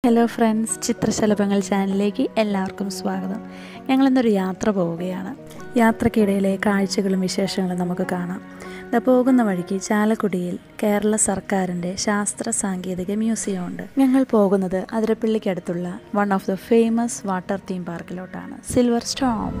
Hello friends, ചിത്രശലഭങ്ങൾ ചാനലിലേക്ക് എല്ലാവർക്കും സ്വാഗതം. ഞങ്ങളിന്നൊരു യാത്ര പോവുകയാണ്. യാത്രക്കിടയിലെ കാഴ്ചകളും വിശേഷങ്ങളും നമുക്ക് കാണാം. പോകുന്ന വഴിക്ക് ചാലക്കുടിയിൽ കേരള സർക്കാരിൻ്റെ ശാസ്ത്ര സാങ്കേതിക മ്യൂസിയം ഉണ്ട്. ഞങ്ങൾ പോകുന്നത് അതിരപ്പള്ളിക്കടുത്തുള്ള one of the famous water theme പാർക്കിലോട്ടാണ്, സിൽവർ സ്റ്റോം.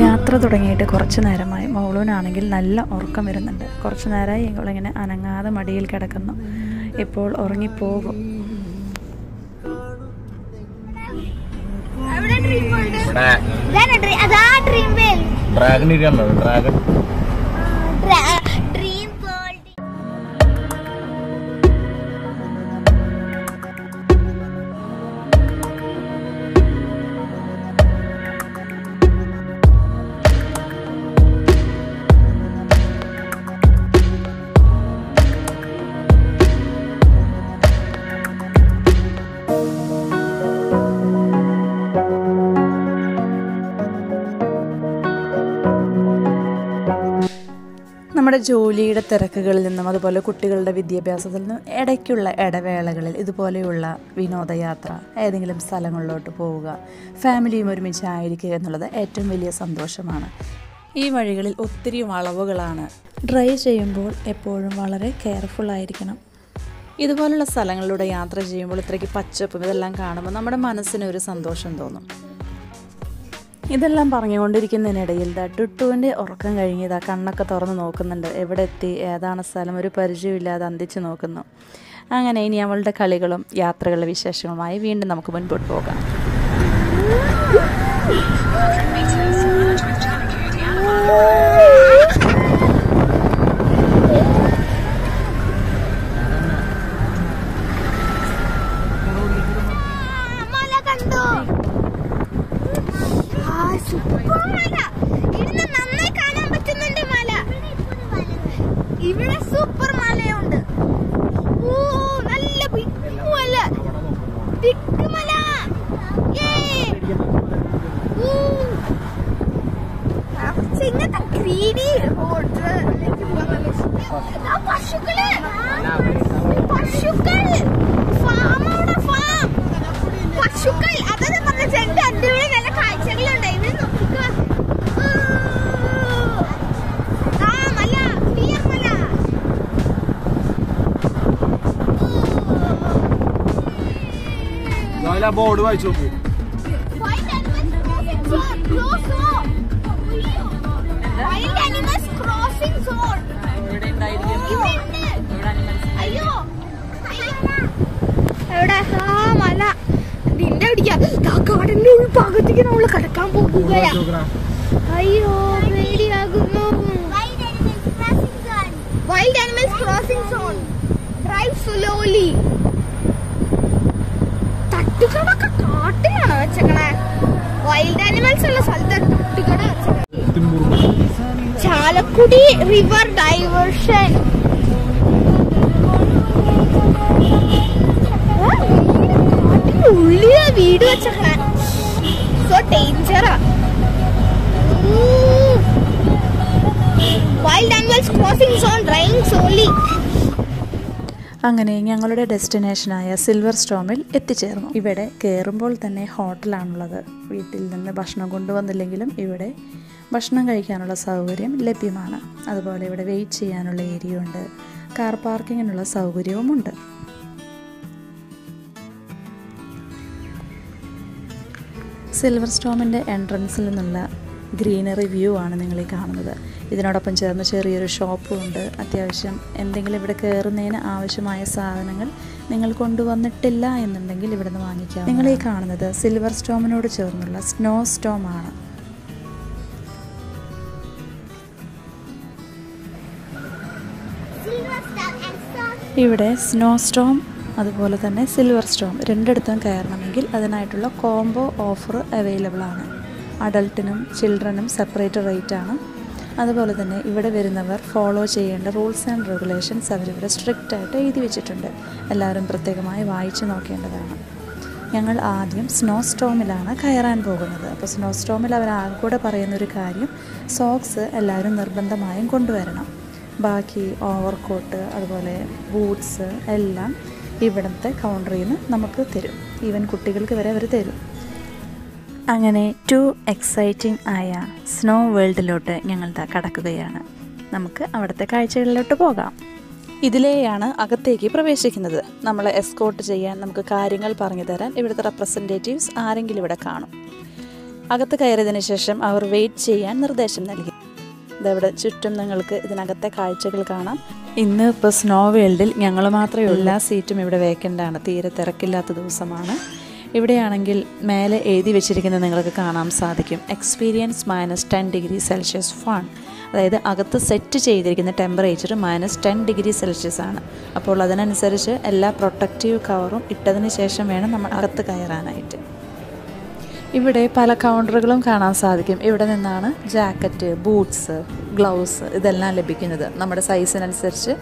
യാത്ര തുടങ്ങിയിട്ട് കുറച്ച് നേരമായി. മൗളൂനാണെങ്കിൽ നല്ല ഉറക്കം വരുന്നുണ്ട്. കുറച്ച് നേരമായി ഇവളിങ്ങനെ അനങ്ങാതെ മടിയിൽ കിടക്കുന്നു. ഇപ്പോൾ ഉറങ്ങിപ്പോകും. നമ്മുടെ ജോലിയുടെ തിരക്കുകളിൽ നിന്നും അതുപോലെ കുട്ടികളുടെ വിദ്യാഭ്യാസത്തിൽ നിന്നും ഇടയ്ക്കുള്ള ഇടവേളകളിൽ ഇതുപോലെയുള്ള വിനോദയാത്ര, ഏതെങ്കിലും സ്ഥലങ്ങളിലോട്ട് പോവുക, ഫാമിലിയും ഒരുമിച്ചായിരിക്കുക എന്നുള്ളത് ഏറ്റവും വലിയ സന്തോഷമാണ്. ഈ വഴികളിൽ ഒത്തിരി വളവുകളാണ്. ഡ്രൈവ് ചെയ്യുമ്പോൾ എപ്പോഴും വളരെ കെയർഫുള്ളായിരിക്കണം. ഇതുപോലുള്ള സ്ഥലങ്ങളിലൂടെ യാത്ര ചെയ്യുമ്പോൾ ഇത്രയ്ക്ക് പച്ചപ്പും ഇതെല്ലാം കാണുമ്പോൾ നമ്മുടെ മനസ്സിന് ഒരു സന്തോഷം തോന്നും. ഇതെല്ലാം പറഞ്ഞുകൊണ്ടിരിക്കുന്നതിനിടയിൽ ടുട്ടുവിൻ്റെ ഉറക്കം കഴിഞ്ഞതാ കണ്ണൊക്കെ തുറന്ന് നോക്കുന്നുണ്ട്. എവിടെ എത്തി, ഏതാണ് സ്ഥലം, ഒരു പരിചയമില്ലാതെ അന്തിച്ച് നോക്കുന്നു. അങ്ങനെ ഇനി അവളുടെ കളികളും യാത്രകളുടെ വിശേഷങ്ങളുമായി വീണ്ടും നമുക്ക് മുൻപോട്ട് പോകാം. ഇവിടെ സൂപ്പർ മലയുണ്ട്. നല്ല ബിഗ് മല. ഇങ്ങനത്തെ ഗ്രീനി പശുക്കള് പശുക്കൾ അതൊക്കെ പറഞ്ഞ ചെണ്ട് അടിപൊളി നല്ല കാഴ്ചകളുണ്ട്. ഇവിടെ നോക്കുക. ബോർഡ് വായിച്ചു നോക്കൂ. മല നിന്റെ കാടിന്റെ ഉൾഭാഗത്തേക്ക് നമ്മള് കടക്കാൻ പോകുകയാ. അയ്യോ, പേടിയാകുന്നു. Wild animals crossing zone. Drive slowly. തട്ടുകടൊക്കെ കാട്ടിലാണ് വെച്ചേക്കണേ. വൈൽഡ് ആനിമൽസ് ഉള്ള സ്ഥലത്ത് തട്ടുകട വെച്ചേക്കണേ. Chalakudy river diversion. കാട്ടിനുള്ളിലാ വീട് വെച്ചേക്കണേ. സോ ഡേഞ്ചറാ. Wild animals crossing zone driving സോൺലി. അങ്ങനെ ഞങ്ങളുടെ ഡെസ്റ്റിനേഷനായ സിൽവർ സ്റ്റോമിൽ എത്തിച്ചേർന്നു. ഇവിടെ കയറുമ്പോൾ തന്നെ ഹോട്ടലാണുള്ളത്. വീട്ടിൽ നിന്ന് ഭക്ഷണം കൊണ്ടുവന്നില്ലെങ്കിലും ഇവിടെ ഭക്ഷണം കഴിക്കാനുള്ള സൗകര്യം ലഭ്യമാണ്. അതുപോലെ ഇവിടെ വെയിറ്റ് ചെയ്യാനുള്ള ഏരിയ ഉണ്ട്. കാർ പാർക്കിങ്ങിനുള്ള സൗകര്യവുമുണ്ട്. സിൽവർ സ്റ്റോമിൻ്റെ എൻട്രൻസിൽ നിന്നുള്ള ഗ്രീനറി വ്യൂ ആണ് നിങ്ങൾ ഈ കാണുന്നത്. ഇതിനോടൊപ്പം ചേർന്ന് ചെറിയൊരു ഷോപ്പും ഉണ്ട്. അത്യാവശ്യം എന്തെങ്കിലും ഇവിടെ കയറുന്നതിന് ആവശ്യമായ സാധനങ്ങൾ നിങ്ങൾ കൊണ്ടുവന്നിട്ടില്ല എന്നുണ്ടെങ്കിൽ ഇവിടെ നിന്ന് വാങ്ങിക്കാം. നിങ്ങൾ ഈ കാണുന്നത് സിൽവർ സ്റ്റോമിനോട് ചേർന്നുള്ള സ്നോ സ്റ്റോം ആണ്. ഇവിടെ സ്നോ സ്റ്റോം അതുപോലെ തന്നെ സിൽവർ സ്റ്റോം രണ്ടിടത്തും കയറണമെങ്കിൽ അതിനായിട്ടുള്ള കോംബോ ഓഫർ അവൈലബിൾ ആണ്. അഡൾട്ടിനും ചിൽഡ്രനും സെപ്പറേറ്റ് റേറ്റ് ആണ്. അതുപോലെ തന്നെ ഇവിടെ വരുന്നവർ ഫോളോ ചെയ്യേണ്ട റൂൾസ് ആൻഡ് റെഗുലേഷൻസ് അവരിവിടെ സ്ട്രിക്റ്റായിട്ട് എഴുതി വെച്ചിട്ടുണ്ട്. എല്ലാവരും പ്രത്യേകമായി വായിച്ചു നോക്കേണ്ടതാണ്. ഞങ്ങൾ ആദ്യം സ്നോ സ്റ്റോമിലാണ് കയറാൻ പോകുന്നത്. അപ്പോൾ സ്നോ സ്റ്റോമിൽ അവർ ആകെ പറയുന്നൊരു കാര്യം സോക്സ് എല്ലാവരും നിർബന്ധമായും കൊണ്ടുവരണം. ബാക്കി ഓവർകോട്ട് അതുപോലെ ബൂട്ട്സ് എല്ലാം ഇവിടുത്തെ കൗണ്ടറിൽ നിന്ന് നമുക്ക് തരും. ഈവൻ കുട്ടികൾക്ക് വരെ അവർ തരും. അങ്ങനെ ടു എക്സൈറ്റിംഗ് ആയ സ്നോ വേൾഡിലോട്ട് ഞങ്ങൾ കടക്കുകയാണ്. നമുക്ക് അവിടുത്തെ കാഴ്ചകളിലോട്ട് പോകാം. ഇതിലെയാണ് അകത്തേക്ക് പ്രവേശിക്കുന്നത്. നമ്മളെ എസ്കോർട്ട് ചെയ്യാൻ, നമുക്ക് കാര്യങ്ങൾ പറഞ്ഞു തരാൻ ഇവിടുത്തെ റെപ്രസെൻറ്റേറ്റീവ്സ് ആരെങ്കിലും ഇവിടെ കാണും. അകത്ത് കയറിയതിന് ശേഷം അവർ വെയിറ്റ് ചെയ്യാൻ നിർദ്ദേശം നൽകി. ഇതവിടെ ചുറ്റും നിങ്ങൾക്ക് ഇതിനകത്തെ കാഴ്ചകൾ കാണാം. ഇന്ന് ഇപ്പോൾ സ്നോ വേൾഡിൽ ഞങ്ങൾ മാത്രമേ ഉള്ളൂ. എല്ലാ സീറ്റും ഇവിടെ വേക്കൻ്റാണ്. തീരെ തിരക്കില്ലാത്ത ദിവസമാണ്. ഇവിടെയാണെങ്കിൽ മേലെ എഴുതി വെച്ചിരിക്കുന്നത് നിങ്ങൾക്ക് കാണാൻ സാധിക്കും. Experience -10°C fun. അതായത് അകത്ത് സെറ്റ് ചെയ്തിരിക്കുന്ന ടെമ്പറേച്ചർ -10°C ആണ്. അപ്പോൾ അതിനനുസരിച്ച് എല്ലാ പ്രൊട്ടക്റ്റീവ് കവറും ഇട്ടതിന് ശേഷം വേണം നമ്മൾ അകത്ത് കയറാനായിട്ട്. ഇവിടെ പല കൗണ്ടറുകളും കാണാൻ സാധിക്കും. ഇവിടെ നിന്നാണ് ജാക്കറ്റ്, ബൂട്ട്സ്, ഗ്ലൗസ് ഇതെല്ലാം ലഭിക്കുന്നത്. നമ്മുടെ സൈസിനനുസരിച്ച്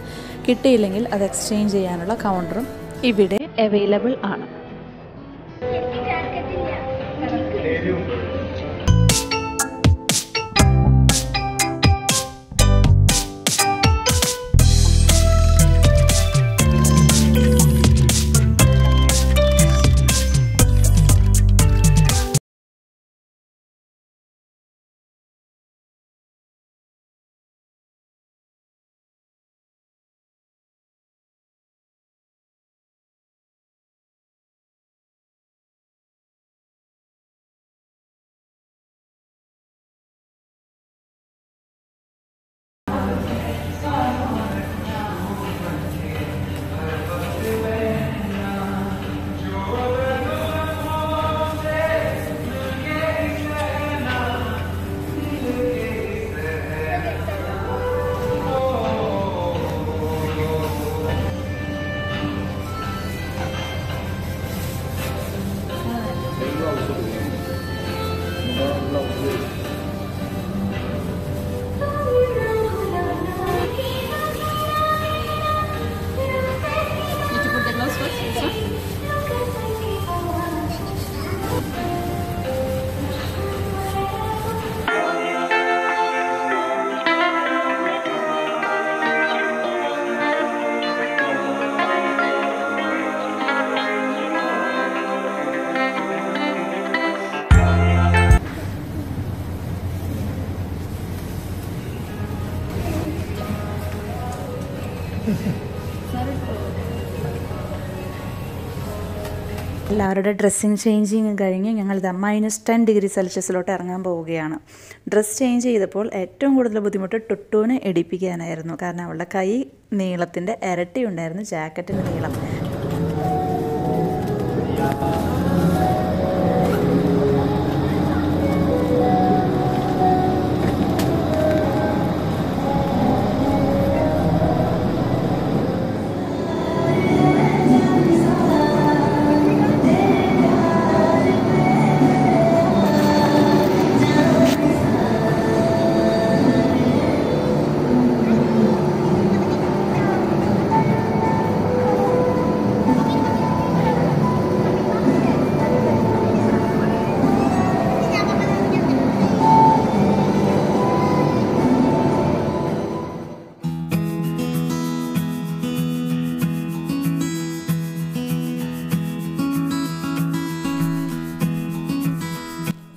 കിട്ടിയില്ലെങ്കിൽ അത് എക്സ്ചേഞ്ച് ചെയ്യാനുള്ള കൗണ്ടറും ഇവിടെ അവൈലബിൾ ആണ്. എല്ലാവരുടെ ഡ്രസ്സിങ് ചേഞ്ചിങ് കഴിഞ്ഞ് ഞങ്ങളിത് -10°C ഇറങ്ങാൻ പോവുകയാണ്. ഡ്രസ്സ് ചേഞ്ച് ചെയ്തപ്പോൾ ഏറ്റവും കൂടുതൽ ബുദ്ധിമുട്ട് ടുട്ടൂനെ എടുപ്പിക്കാനായിരുന്നു. കാരണം അവളുടെ കൈ നീളത്തിൻ്റെ ഇരട്ടി ഉണ്ടായിരുന്നു ജാക്കറ്റിൻ്റെ നീളം.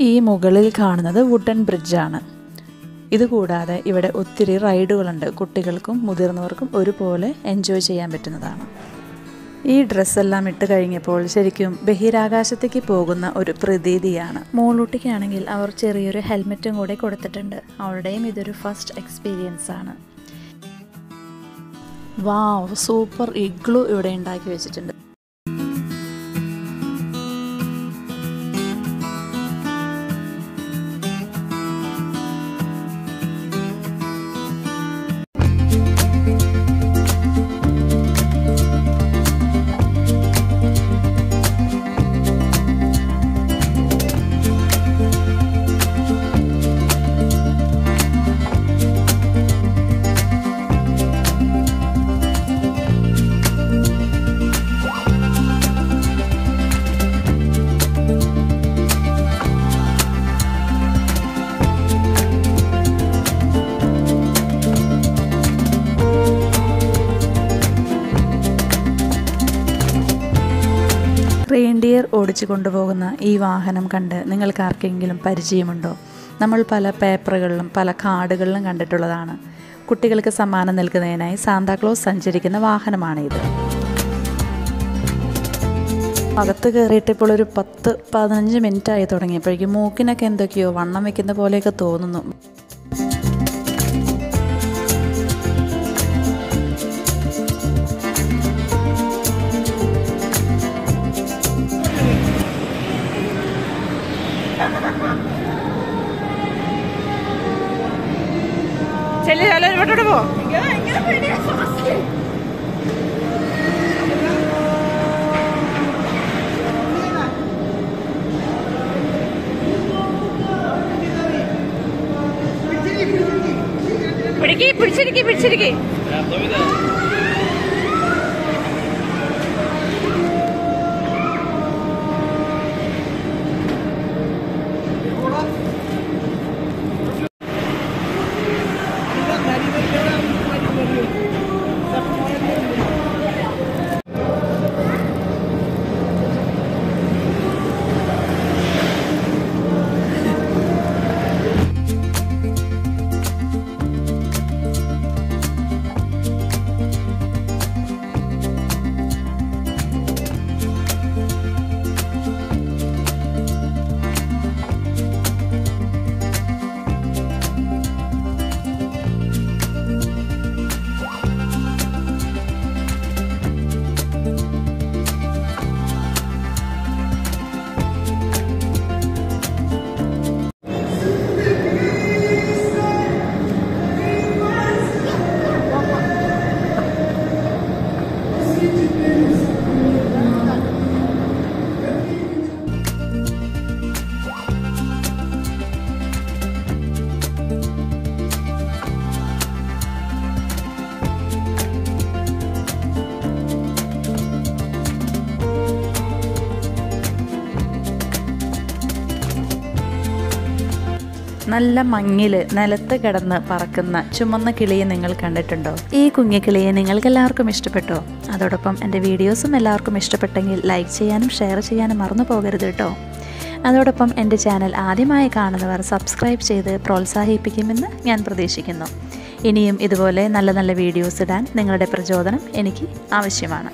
ഈ മുകളിൽ കാണുന്നത് വുഡൻ ബ്രിഡ്ജാണ്. ഇതുകൂടാതെ ഇവിടെ ഒത്തിരി റൈഡുകളുണ്ട്. കുട്ടികൾക്കും മുതിർന്നവർക്കും ഒരുപോലെ എൻജോയ് ചെയ്യാൻ പറ്റുന്നതാണ്. ഈ ഡ്രസ്സെല്ലാം ഇട്ട് കഴിഞ്ഞപ്പോൾ ശരിക്കും ബഹിരാകാശത്തേക്ക് പോകുന്ന ഒരു പ്രതീതിയാണ്. മോളൂട്ടിക്കാണെങ്കിൽ അവർ ചെറിയൊരു ഹെൽമെറ്റും കൂടെ കൊടുത്തിട്ടുണ്ട്. അവളുടെയും ഇതൊരു ഫസ്റ്റ് എക്സ്പീരിയൻസ് ആണ്. വാവ്, സൂപ്പർ ഇഗ്ലു ഇവിടെ ഉണ്ടാക്കി വെച്ചിട്ടുണ്ട്. പിള്ളേർ ഓടിച്ചു കൊണ്ടുപോകുന്ന ഈ വാഹനം കണ്ട് നിങ്ങൾക്ക് ആർക്കെങ്കിലും പരിചയമുണ്ടോ? നമ്മൾ പല പേപ്പറുകളിലും പല കാർഡുകളിലും കണ്ടിട്ടുള്ളതാണ്. കുട്ടികൾക്ക് സമ്മാനം നൽകുന്നതിനായി സാന്താക്ലോസ് സഞ്ചരിക്കുന്ന വാഹനമാണിത്. അകത്ത് കയറിയിട്ട് ഇപ്പോൾ ഒരു 10-15 മിനിറ്റായി തുടങ്ങിയപ്പോഴേക്കും മൂക്കിനൊക്കെ എന്തൊക്കെയോ വണ്ണം വയ്ക്കുന്ന പോലെയൊക്കെ തോന്നുന്നു. പിടിച്ചിരിക്കേ നല്ല മഞ്ഞിൽ നിലത്ത് കിടന്ന് പറക്കുന്ന ചുമന്ന കിളിയെ നിങ്ങൾ കണ്ടിട്ടുണ്ടോ? ഈ കുഞ്ഞിക്കിളിയെ നിങ്ങൾക്ക് എല്ലാവർക്കും ഇഷ്ടപ്പെട്ടോ? അതോടൊപ്പം എൻ്റെ വീഡിയോസും എല്ലാവർക്കും ഇഷ്ടപ്പെട്ടെങ്കിൽ ലൈക്ക് ചെയ്യാനും ഷെയർ ചെയ്യാനും മറന്നു പോകരുത് കേട്ടോ. അതോടൊപ്പം എൻ്റെ ചാനൽ ആദ്യമായി കാണുന്നവർ സബ്സ്ക്രൈബ് ചെയ്ത് പ്രോത്സാഹിപ്പിക്കുമെന്ന് ഞാൻ പ്രതീക്ഷിക്കുന്നു. ഇനിയും ഇതുപോലെ നല്ല നല്ല വീഡിയോസ് ഇടാൻ നിങ്ങളുടെ പ്രചോദനം എനിക്ക് ആവശ്യമാണ്.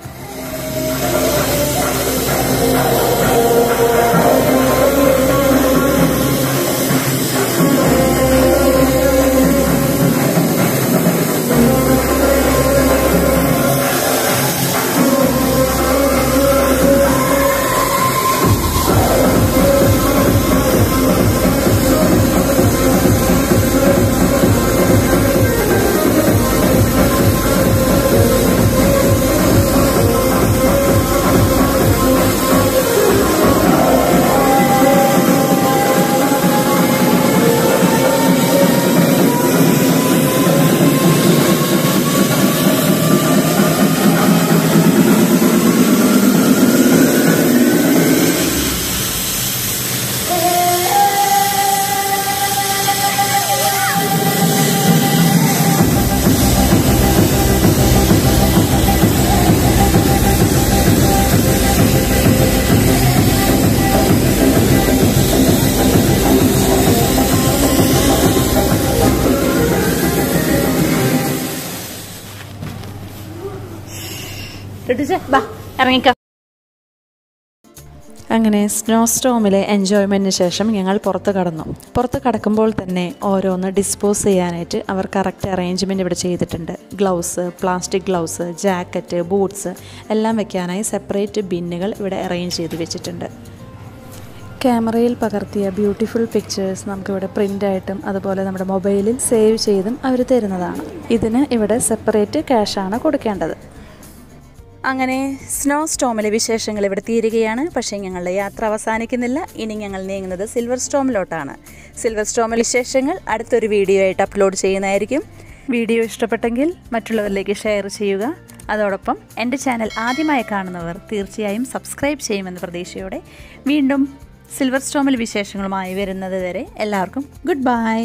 അങ്ങനെ സ്നോ സ്റ്റോമിലെ എൻജോയ്മെൻറ്റിന് ശേഷം ഞങ്ങൾ പുറത്ത് കടക്കുമ്പോൾ തന്നെ ഓരോന്ന് ഡിസ്പോസ് ചെയ്യാനായിട്ട് അവർ കറക്റ്റ് അറേഞ്ച്മെൻറ്റ് ഇവിടെ ചെയ്തിട്ടുണ്ട്. Gloves, plastic gloves, jacket, boots എല്ലാം വെക്കാനായി സെപ്പറേറ്റ് ബിന്നുകൾ ഇവിടെ അറേഞ്ച് ചെയ്ത് വെച്ചിട്ടുണ്ട്. ക്യാമറയിൽ പകർത്തിയ ബ്യൂട്ടിഫുൾ പിക്ചേഴ്സ് നമുക്കിവിടെ പ്രിൻ്റായിട്ടും അതുപോലെ നമ്മുടെ മൊബൈലിൽ സേവ് ചെയ്തും അവർ തരുന്നതാണ്. ഇതിന് ഇവിടെ സെപ്പറേറ്റ് ക്യാഷാണ് കൊടുക്കേണ്ടത്. അങ്ങനെ സ്നോ സ്റ്റോമിലെ വിശേഷങ്ങൾ ഇവിടെ തീരുകയാണ്. പക്ഷേ ഞങ്ങളുടെ യാത്ര അവസാനിക്കുന്നില്ല. ഇനി ഞങ്ങൾ നീങ്ങുന്നത് സിൽവർ സ്റ്റോമിലോട്ടാണ്. സിൽവർ സ്റ്റോമിലെ വിശേഷങ്ങൾ അടുത്തൊരു വീഡിയോ ആയിട്ട് അപ്ലോഡ് ചെയ്യുന്നതായിരിക്കും. വീഡിയോ ഇഷ്ടപ്പെട്ടെങ്കിൽ മറ്റുള്ളവരിലേക്ക് ഷെയർ ചെയ്യുക. അതോടൊപ്പം എൻ്റെ ചാനൽ ആദ്യമായി കാണുന്നവർ തീർച്ചയായും സബ്സ്ക്രൈബ് ചെയ്യുമെന്ന പ്രതീക്ഷയോടെ വീണ്ടും സിൽവർ സ്റ്റോമിൽ വിശേഷങ്ങളുമായി വരുന്നത് വരെ എല്ലാവർക്കും ഗുഡ് ബൈ.